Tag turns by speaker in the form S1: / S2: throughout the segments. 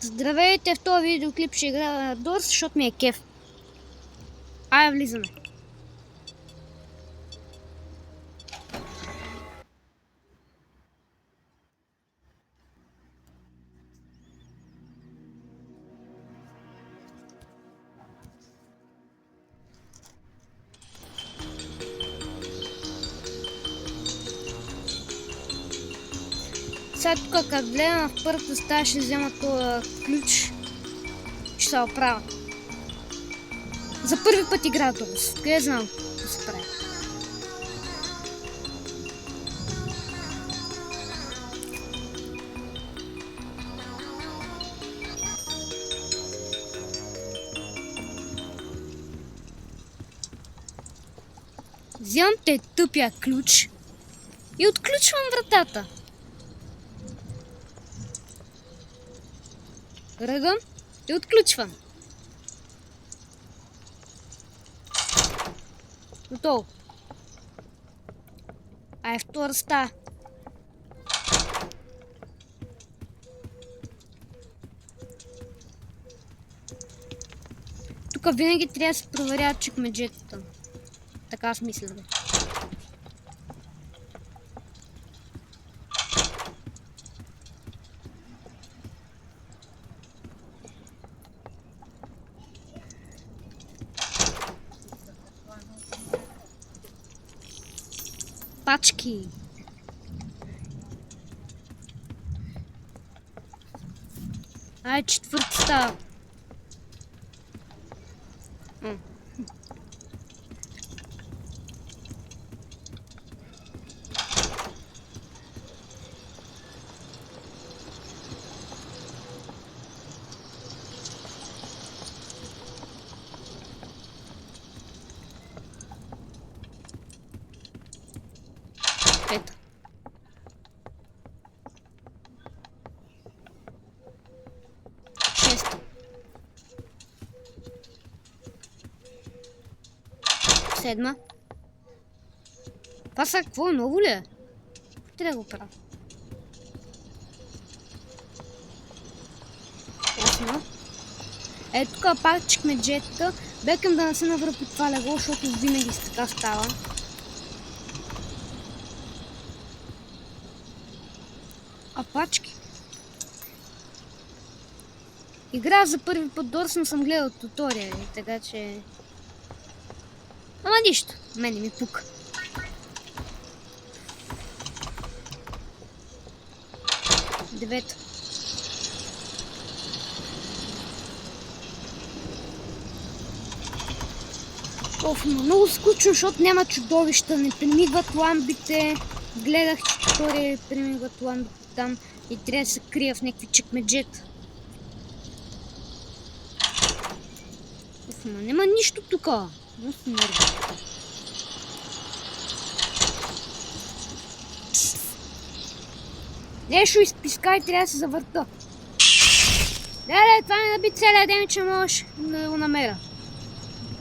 S1: Здравейте, в този видеоклип ще играя на Doors, защото ми е кеф. Айде, влизаме. Сега тук, как гледам в първата стая, ще взема този ключ. Ще се оправя. За първи път играя Doors. Къде знам да се прави? Вземам те тъпия ключ и отключвам вратата. Ръгам и отключвам. Готово. Ай, втора стая. Тук винаги трябва да се проверяват чекмеджетата. Така аз мисля. Пачки. Ай, четвърта става. Ето. Шеста. Седма. Това са какво? Ново ли е? Трябва да го правя. Осма. Ето тук пак чекмеджетата. Бекам да не се навърпи по това легло, защото винаги с така става. А пачки? Игра за първи път Doors, но съм гледал туториали, така че... Ама нищо, мене ми пука. Девета. Оф, много скучно, защото няма чудовища, не премигват ламбите. Гледах, че туториали премигват ламбите там и трябва да се крия в някакви чекмеджета. Оф, ма няма нищо тук. Но се нерви. Нещо изписка и трябва да се завърта. Да, това ми наби целият ден, че можеш да го намеря.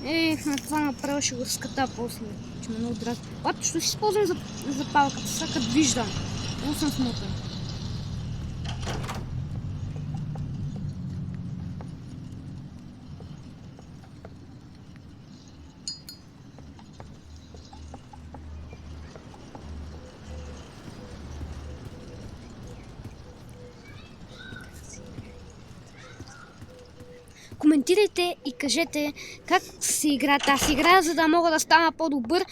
S1: Ех, на това направо ще го разката после. Че ме много дразни. Ото, ще си използвам за палката, сега като виждам. Много съм смутен. Коментирайте и кажете как се игра тази игра, за да мога да стана по-добър.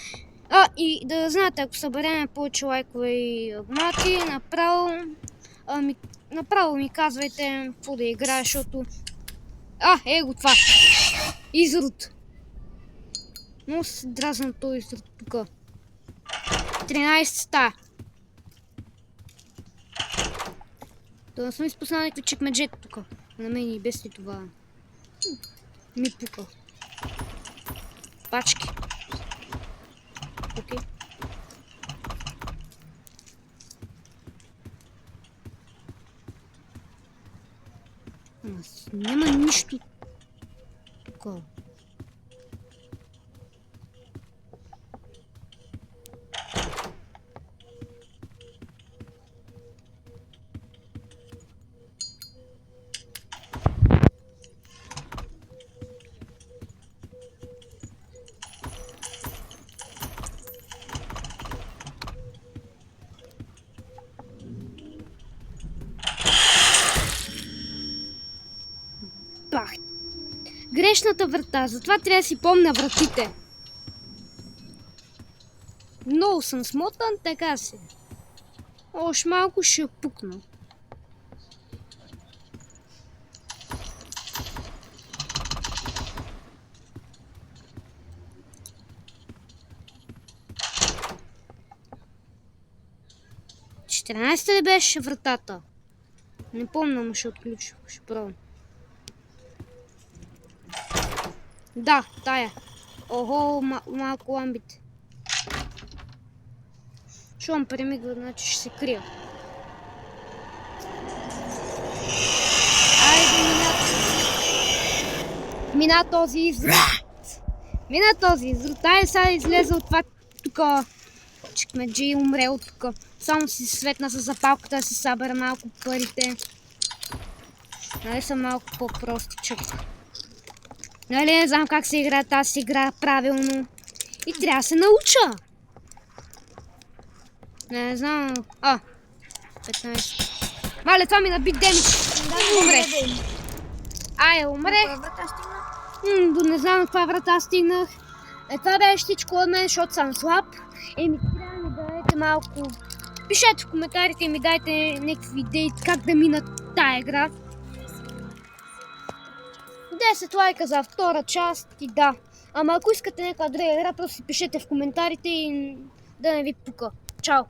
S1: И да знаете, ако съберем повече лайкове и абонати, направо ми казвайте какво да играя, защото... Его това! Изрод! Много се дразна този изрод тук. 13 ста. Да не съм изпуснал някакви чекмеджета тук. На мен и без ли това ми пука. Пачки. Окей. Няма нищо такова. Пах. Грешната врата, затова трябва да си помня вратите. Много съм смотан, така си. Още малко ще пукна. Четиринайсета ли беше вратата? Не помня, но ще отключа. Ще пробвам. Да, тая. Ого, малко ламбите. Щом премигва, значи ще се крия. Айде, мина този изрод. Мина този изрод. Айде сега излезе от това тук. Чекмеджи и умре от тук. Само си светна с запалката да си събера малко парите. Нали съм малко по-простичък. Нали не знам как се играе тази игра правилно. И трябва да се науча. Не знам. 15. Мале, това ми наби демидж. Умре. Умрех. Не знам на каква врата стигнах. Това беше всичко от мен, защото съм слаб. Ми трябва да ми дадете малко. Пишете в коментарите и ми дайте някакви идеи как да минат тая игра. 10 лайка за втора част и да. Ама ако искате някаква друга игра, просто си пишете в коментарите и да не ви пука. Чао!